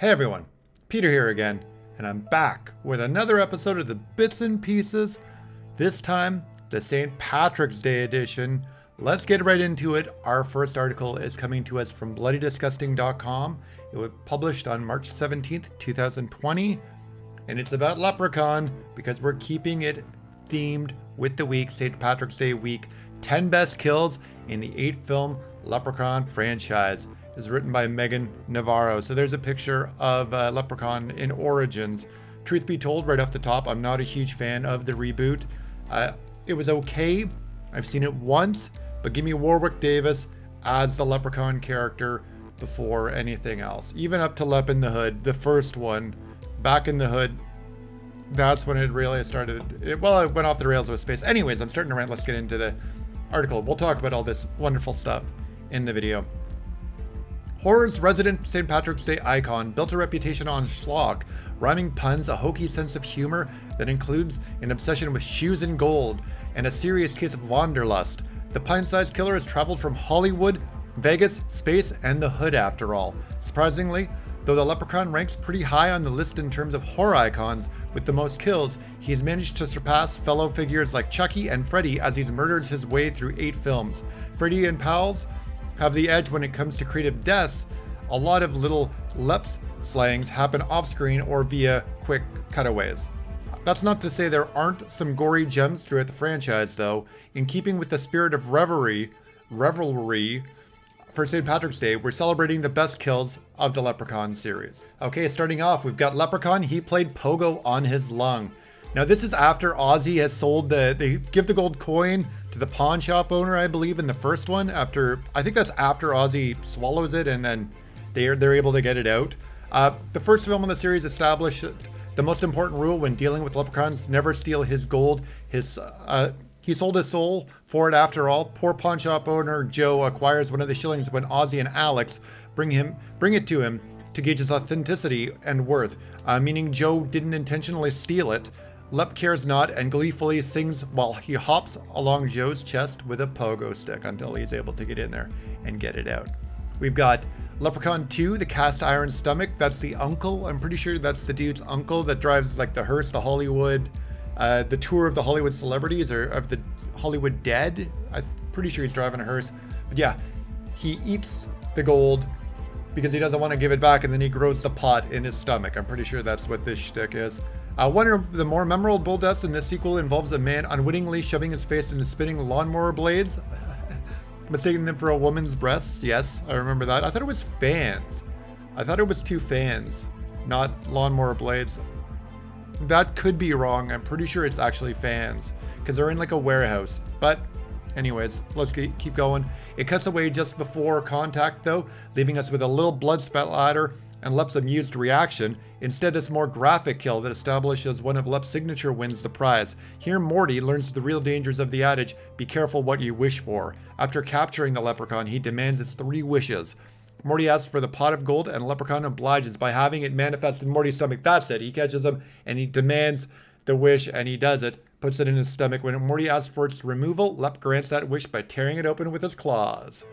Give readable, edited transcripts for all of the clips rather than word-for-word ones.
Hey everyone, Peter here again, and I'm back with another episode of the Bits and Pieces, this time the St. Patrick's Day edition. Let's get right into it. Our first article is coming to us from bloodydisgusting.com. It was published on March 17th, 2020, and it's about Leprechaun because we're keeping it themed with the week, St. Patrick's Day week. 10 best kills in the 8-film Leprechaun franchise. Is written by Megan Navarro. So there's a picture of Leprechaun in Origins. Truth be told, right off the top, I'm not a huge fan of the reboot. It was okay. I've seen it once, but give me Warwick Davis as the Leprechaun character before anything else. Even up to Lep in the Hood, the first one, Back in the Hood, that's when it really started. It went off the rails with space. Anyways, I'm starting to rant. Let's get into the article. We'll talk about all this wonderful stuff in the video. Horror's resident St. Patrick's Day icon built a reputation on schlock, rhyming puns, a hokey sense of humor that includes an obsession with shoes and gold, and a serious case of wanderlust. The pint-sized killer has traveled from Hollywood, Vegas, space, and the hood after all. Surprisingly, though the Leprechaun ranks pretty high on the list in terms of horror icons with the most kills, he's managed to surpass fellow figures like Chucky and Freddy as he's murdered his way through 8 films. Freddy and pals have the edge when it comes to creative deaths. A lot of little Leps slayings happen off-screen or via quick cutaways. That's not to say there aren't some gory gems throughout the franchise, though. In keeping with the spirit of revelry for St. Patrick's Day, we're celebrating the best kills of the Leprechaun series. Okay, starting off, we've got Leprechaun. He played Pogo on his lung. Now, this is after Ozzy has sold they give the gold coin to the pawn shop owner, I believe, in the first one. I think that's after Ozzy swallows it and then they're able to get it out. The first film in the series established the most important rule when dealing with leprechauns: never steal his gold. He sold his soul for it after all. Poor pawn shop owner Joe acquires one of the shillings when Ozzy and Alex bring it to him to gauge his authenticity and worth, meaning Joe didn't intentionally steal it. Lep cares not and gleefully sings while he hops along Joe's chest with a pogo stick until he's able to get in there and get it out. We've got Leprechaun 2, the cast iron stomach. That's the uncle. I'm pretty sure that's the dude's uncle that drives like the hearse to Hollywood, the tour of the Hollywood celebrities or of the Hollywood dead. I'm pretty sure he's driving a hearse. But yeah, he eats the gold because he doesn't want to give it back, and then he grows the pot in his stomach. I'm pretty sure that's what this shtick is. One of the more memorable deaths in this sequel involves a man unwittingly shoving his face into spinning lawnmower blades, mistaking them for a woman's breasts. Yes, I remember that. I thought it was fans. I thought it was 2 fans, not lawnmower blades. That could be wrong. I'm pretty sure it's actually fans because they're in like a warehouse. But anyways, let's keep going. It cuts away just before contact though, leaving us with a little blood splatter and Lep's amused reaction. Instead, this more graphic kill that establishes one of Lep's signature wins the prize. Here, Morty learns the real dangers of the adage, be careful what you wish for. After capturing the leprechaun, he demands its 3 wishes. Morty asks for the pot of gold, and Leprechaun obliges by having it manifest in Morty's stomach. That's it. He catches him, and he demands the wish, and he does it. Puts it in his stomach. When Morty asks for its removal, Lep grants that wish by tearing it open with his claws.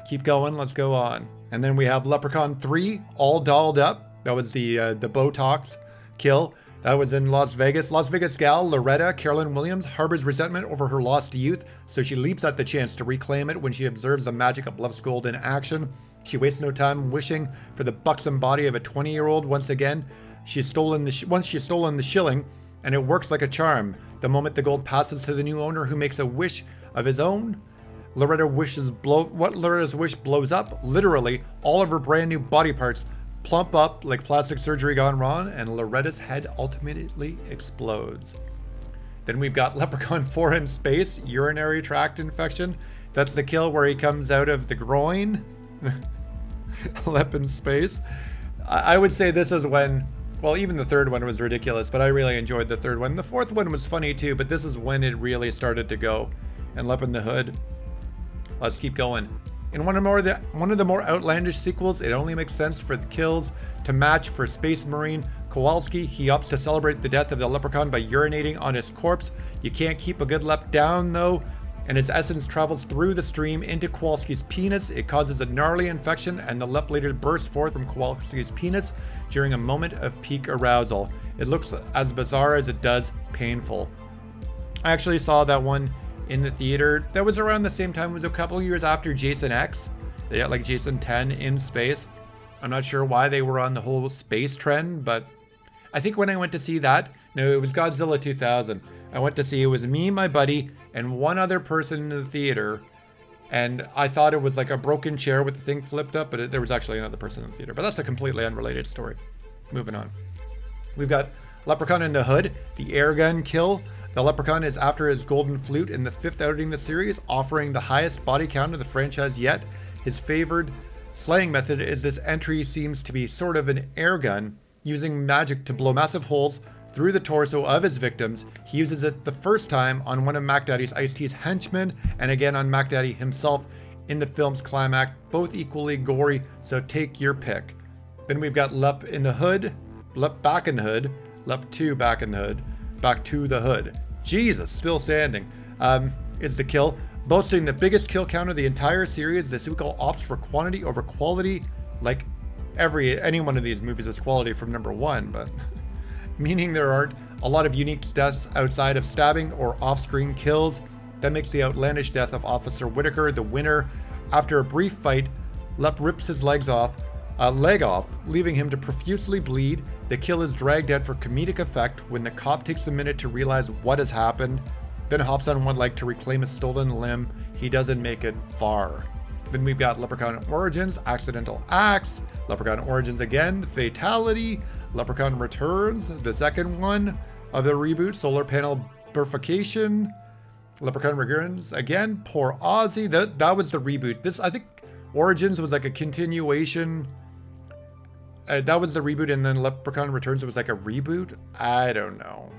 Keep going. Let's go on. And then we have Leprechaun 3, all dolled up. That was the Botox kill. That was in Las Vegas. Las Vegas gal Loretta Carolyn Williams harbors resentment over her lost youth, so she leaps at the chance to reclaim it when she observes the magic of Lep's gold in action. She wastes no time wishing for the buxom body of a 20-year-old once again. Once she's stolen the shilling, and it works like a charm. The moment the gold passes to the new owner, who makes a wish of his own, Loretta's wish blows up. Literally, all of her brand new body parts plump up like plastic surgery gone wrong, and Loretta's head ultimately explodes. Then we've got Leprechaun 4 in space, urinary tract infection. That's the kill where he comes out of the groin. Lep in space. I would say this is when, well, even the third one was ridiculous, but I really enjoyed the third one. The fourth one was funny too, but this is when it really started to go. And Lep in the Hood. Let's keep going. In one of the more outlandish sequels, it only makes sense for the kills to match for Space Marine Kowalski. He opts to celebrate the death of the leprechaun by urinating on his corpse. You can't keep a good Lep down though, and its essence travels through the stream into Kowalski's penis. It causes a gnarly infection, and the lep later bursts forth from Kowalski's penis during a moment of peak arousal. It looks as bizarre as it does painful. I actually saw that one in the theater. That was around the same time. It was a couple years after Jason X. They had like Jason 10 in space. I'm not sure why they were on the whole space trend, but I think when I went to see that, no, it was Godzilla 2000. I went to see, it was me, my buddy, and one other person in the theater. And I thought it was like a broken chair with the thing flipped up, but there was actually another person in the theater. But that's a completely unrelated story. Moving on. We've got Leprechaun in the Hood, the air gun kill. The Leprechaun is after his golden flute in the 5th outing in the series, offering the highest body count of the franchise yet. His favored slaying method is this entry seems to be sort of an air gun, using magic to blow massive holes through the torso of his victims. He uses it the first time on one of Mac Daddy's Ice-T's henchmen, and again on Mac Daddy himself in the film's climax, both equally gory, so take your pick. Then we've got Lep in the Hood, Lep back in the Hood, Lep 2 back in the Hood, back to the Hood. Jesus, still standing. Is the kill. Boasting the biggest kill count of the entire series, the sequel opts for quantity over quality, like any one of these movies is quality from number 1, but meaning there aren't a lot of unique deaths outside of stabbing or off-screen kills. That makes the outlandish death of Officer Whitaker the winner. After a brief fight, Lep rips his leg off, leaving him to profusely bleed. The kill is dragged out for comedic effect when the cop takes a minute to realize what has happened, then hops on one leg to reclaim a stolen limb. He doesn't make it far. Then we've got Leprechaun Origins, Accidental Acts, Leprechaun Origins again, Fatality, Leprechaun Returns, the second one of the reboot, Solar Panel Bifurcation, Leprechaun Returns again, Poor Ozzy. That was the reboot. This, I think, Origins was like a continuation. That was the reboot, and then Leprechaun Returns was like a reboot. I don't know.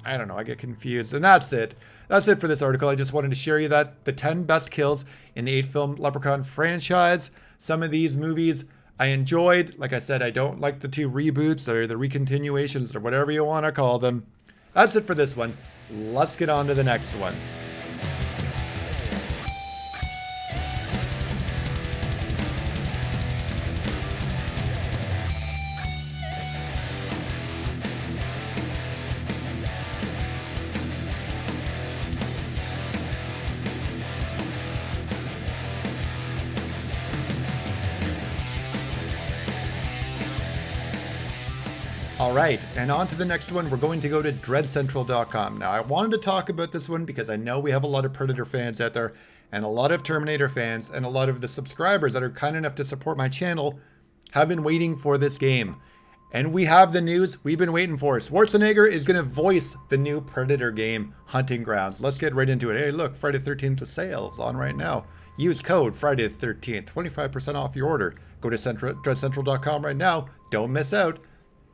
I get confused. And that's it. That's it for this article. I just wanted to share you that the 10 best kills in the 8-film Leprechaun franchise. Some of these movies I enjoyed. Like I said, I don't like the 2 reboots or the recontinuations or whatever you want to call them. That's it for this one. Let's get on to the next one. All right, and on to the next one. We're going to go to dreadcentral.com. Now, I wanted to talk about this one because I know we have a lot of Predator fans out there and a lot of Terminator fans, and a lot of the subscribers that are kind enough to support my channel have been waiting for this game. And we have the news we've been waiting for. Schwarzenegger is going to voice the new Predator game, Hunting Grounds. Let's get right into it. Hey, look, Friday the 13th is sales on right now. Use code Friday the 13th, 25% off your order. Go to dreadcentral.com right now. Don't miss out.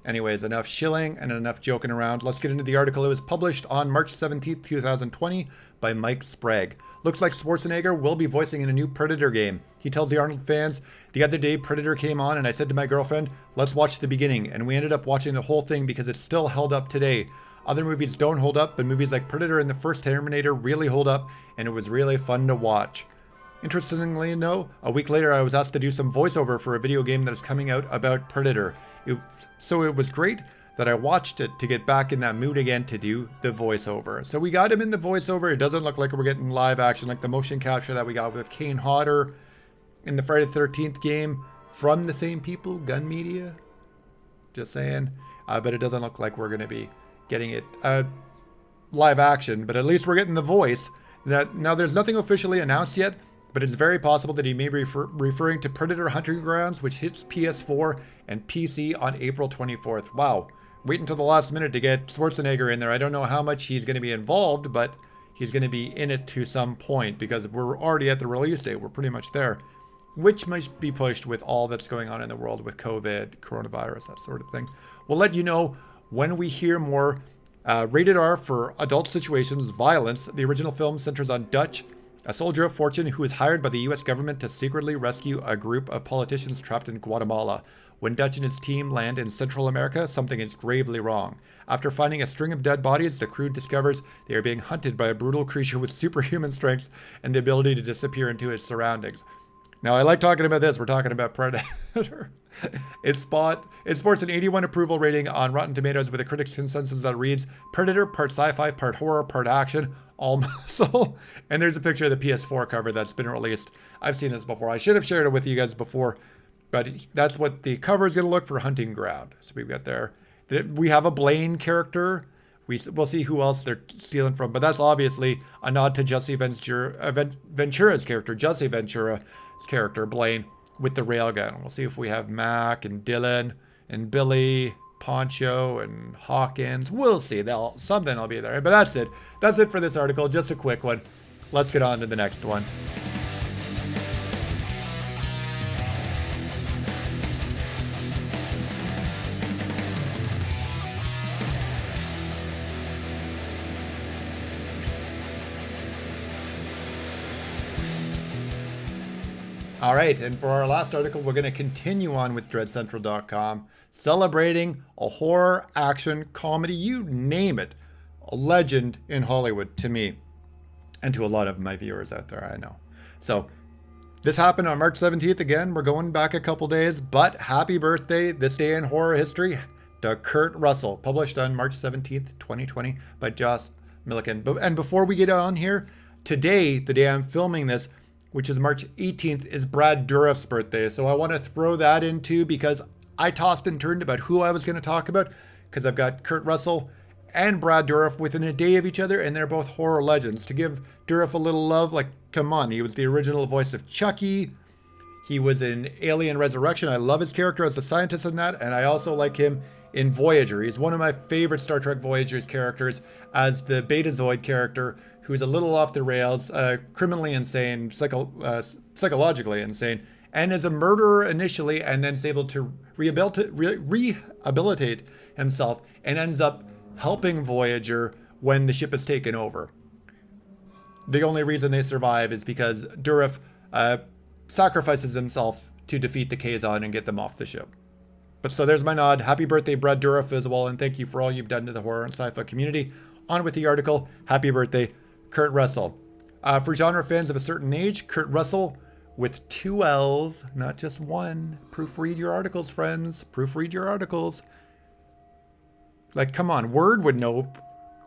Anyways, enough shilling and enough joking around. Let's get into the article. It was published on March 17th, 2020 by Mike Sprague. Looks like Schwarzenegger will be voicing in a new Predator game. He tells the Arnold fans, the other day Predator came on and I said to my girlfriend, let's watch the beginning. And we ended up watching the whole thing because it's still held up today. Other movies don't hold up, but movies like Predator and the first Terminator really hold up, and it was really fun to watch. Interestingly, no, a week later I was asked to do some voiceover for a video game that is coming out about Predator. So it was great that I watched it to get back in that mood again to do the voiceover. So we got him in the voiceover. It doesn't look like we're getting live action like the motion capture that we got with Kane Hodder in the Friday the 13th game from the same people, Gun Media. Just saying. But it doesn't look like we're going to be getting it live action, but at least we're getting the voice. Now there's nothing officially announced yet, but it's very possible that he may be referring to Predator Hunting Grounds, which hits PS4 and PC on April 24th. Wow, wait until the last minute to get Schwarzenegger in there. I don't know how much he's going to be involved, but he's going to be in it to some point because we're already at the release date. We're pretty much there, which might be pushed with all that's going on in the world with COVID, coronavirus, that sort of thing. We'll let you know when we hear more. Rated R for adult situations, violence. The original film centers on Dutch, a soldier of fortune who is hired by the U.S. government to secretly rescue a group of politicians trapped in Guatemala. When Dutch and his team land in Central America, something is gravely wrong. After finding a string of dead bodies, the crew discovers they are being hunted by a brutal creature with superhuman strength and the ability to disappear into its surroundings. Now, I like talking about this. We're talking about Predator. It sports an 81 approval rating on Rotten Tomatoes with a critics' consensus that reads, Predator, part sci-fi, part horror, part action, all muscle. And there's a picture of the PS4 cover that's been released. I've seen this before. I should have shared it with you guys before, but that's what the cover is going to look for. Hunting Ground. So we've got there. We have a Blaine character. We'll see who else they're stealing from, but that's obviously a nod to Jesse Ventura's character, Jesse Ventura's character, Blaine, with the railgun. We'll see if we have Mac and Dylan and Billy, Poncho and Hawkins. We'll see. Something will be there. But that's it. That's it for this article. Just a quick one. Let's get on to the next one. All right, and for our last article, we're going to continue on with DreadCentral.com, celebrating a horror, action, comedy, you name it, a legend in Hollywood to me, and to a lot of my viewers out there, I know. So, this happened on March 17th again. We're going back a couple days, but happy birthday, this day in horror history, to Kurt Russell, published on March 17th, 2020, by Josh Milliken. And before we get on here, today, the day I'm filming this, which is March 18th, is Brad Dourif's birthday. So I want to throw that in too, because I tossed and turned about who I was going to talk about, because I've got Kurt Russell and Brad Dourif within a day of each other, and they're both horror legends. To give Dourif a little love, like, come on, he was the original voice of Chucky. He was in Alien Resurrection. I love his character as the scientist in that, and I also like him in Voyager. He's one of my favorite Star Trek Voyager's characters as the Betazoid character, who's a little off the rails, criminally insane, psychologically insane, and is a murderer initially, and then is able to rehabilitate himself, and ends up helping Voyager when the ship is taken over. The only reason they survive is because Dourif sacrifices himself to defeat the Kazon and get them off the ship. But so there's my nod. Happy birthday, Brad Dourif, as well, and thank you for all you've done to the horror and sci-fi community. On with the article. Happy birthday, Kurt Russell. For genre fans of a certain age, Kurt Russell with 2 L's, not just one. Proofread your articles, friends. Proofread your articles. Like, come on, Word would know.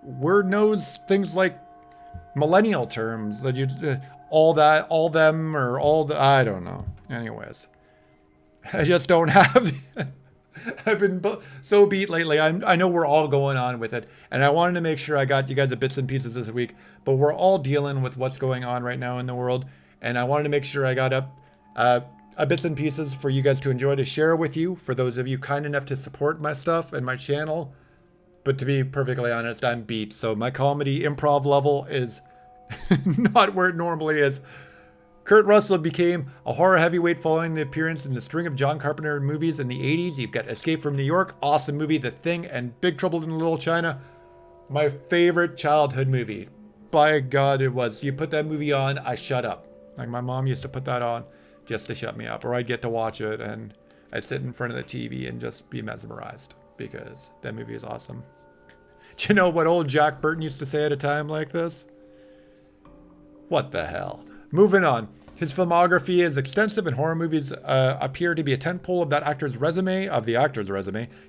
Word knows things like millennial terms that you, all that, all them, or all the, I don't know. Anyways, I just don't have. I've been so beat lately. I know we're all going on with it, and I wanted to make sure I got you guys a bits and pieces this week, but we're all dealing with what's going on right now in the world, and I wanted to make sure I got up a bits and pieces for you guys to enjoy, to share with you, for those of you kind enough to support my stuff and my channel. But to be perfectly honest, I'm beat, so my comedy improv level is not where it normally is. Kurt Russell became a horror heavyweight following the appearance in the string of John Carpenter movies in the 80s. You've got Escape from New York, awesome movie, The Thing, and Big Trouble in Little China. My favorite childhood movie. By God, it was. You put that movie on, I shut up. Like, my mom used to put that on just to shut me up, or I'd get to watch it and I'd sit in front of the TV and just be mesmerized, because that movie is awesome. Do you know what old Jack Burton used to say at a time like this? What the hell? Moving on. His filmography is extensive, and horror movies appear to be a tentpole of the actor's resume.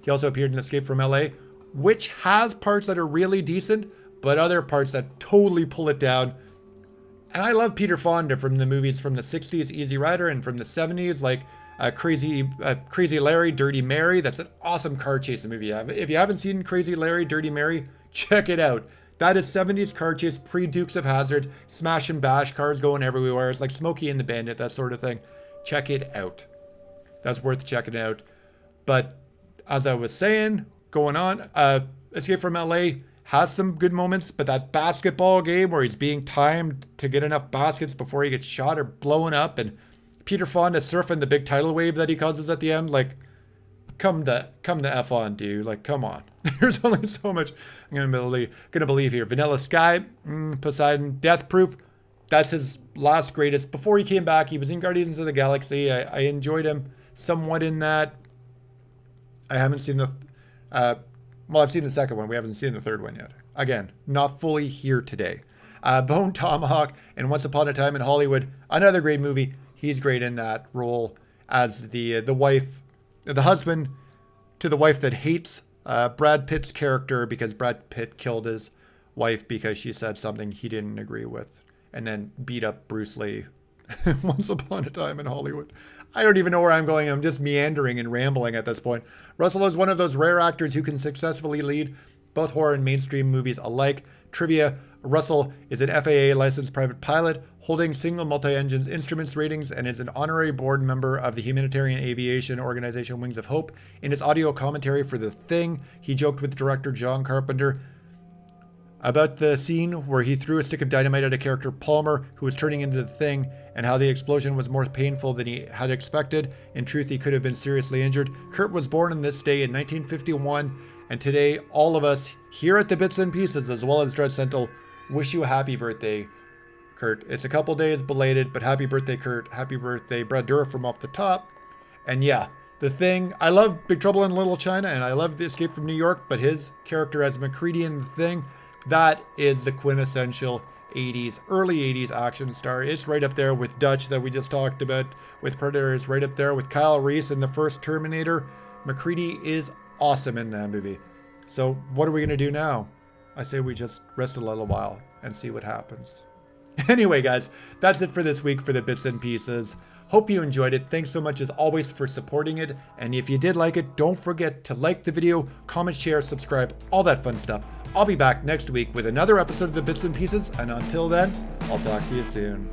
He also appeared in Escape from LA, which has parts that are really decent, but other parts that totally pull it down. And I love Peter Fonda from the movies from the 60s, Easy Rider, and from the 70s, like Crazy Larry, Dirty Mary. That's an awesome car chase movie. If you haven't seen Crazy Larry, Dirty Mary, check it out. That is 70s car chase, pre-Dukes of Hazzard, smash and bash, cars going everywhere. It's like Smokey and the Bandit, that sort of thing. Check it out. That's worth checking out. But as I was saying, going on, Escape from LA has some good moments, but that basketball game where he's being timed to get enough baskets before he gets shot or blown up, and Peter Fonda surfing the big tidal wave that he causes at the end, like, come the F on, dude. Like, come on. There's only so much I'm gonna believe here. Vanilla Sky, Poseidon, Death Proof. That's his last greatest. Before he came back, he was in Guardians of the Galaxy. I enjoyed him somewhat in that. I haven't seen the, well, I've seen the second one. We haven't seen the third one yet. Again, not fully here today. Bone Tomahawk and Once Upon a Time in Hollywood, another great movie. He's great in that role as the wife, the husband to the wife that hates Brad Pitt's character because Brad Pitt killed his wife because she said something he didn't agree with, and then beat up Bruce Lee. Once Upon a Time in Hollywood. I don't even know where I'm going. I'm just meandering and rambling at this point. Russell is one of those rare actors who can successfully lead both horror and mainstream movies alike. Trivia: Russell is an FAA licensed private pilot, holding single multi-engine instruments ratings, and is an honorary board member of the humanitarian aviation organization Wings of Hope. In his audio commentary for The Thing, he joked with director John Carpenter about the scene where he threw a stick of dynamite at a character, Palmer, who was turning into the Thing, and how the explosion was more painful than he had expected. In truth, he could have been seriously injured. Kurt was born on this day in 1951, and today all of us here at the Bits and Pieces, as well as Dread Central, wish you a happy birthday, Kurt. It's a couple days belated, but happy birthday, Kurt. Happy birthday, Brad Dourif from Off the Top. And yeah, The Thing. I love Big Trouble in Little China, and I love The Escape from New York, but his character as MacReady in The Thing, that is the quintessential 80s, early 80s action star. It's right up there with Dutch that we just talked about, with Predator. It's right up there with Kyle Reese in the first Terminator. MacReady is awesome in that movie. So what are we going to do now? I say we just rest a little while and see what happens. Anyway, guys, that's it for this week for the Bits and Pieces. Hope you enjoyed it. Thanks so much as always for supporting it. And if you did like it, don't forget to like the video, comment, share, subscribe, all that fun stuff. I'll be back next week with another episode of the Bits and Pieces. And until then, I'll talk to you soon.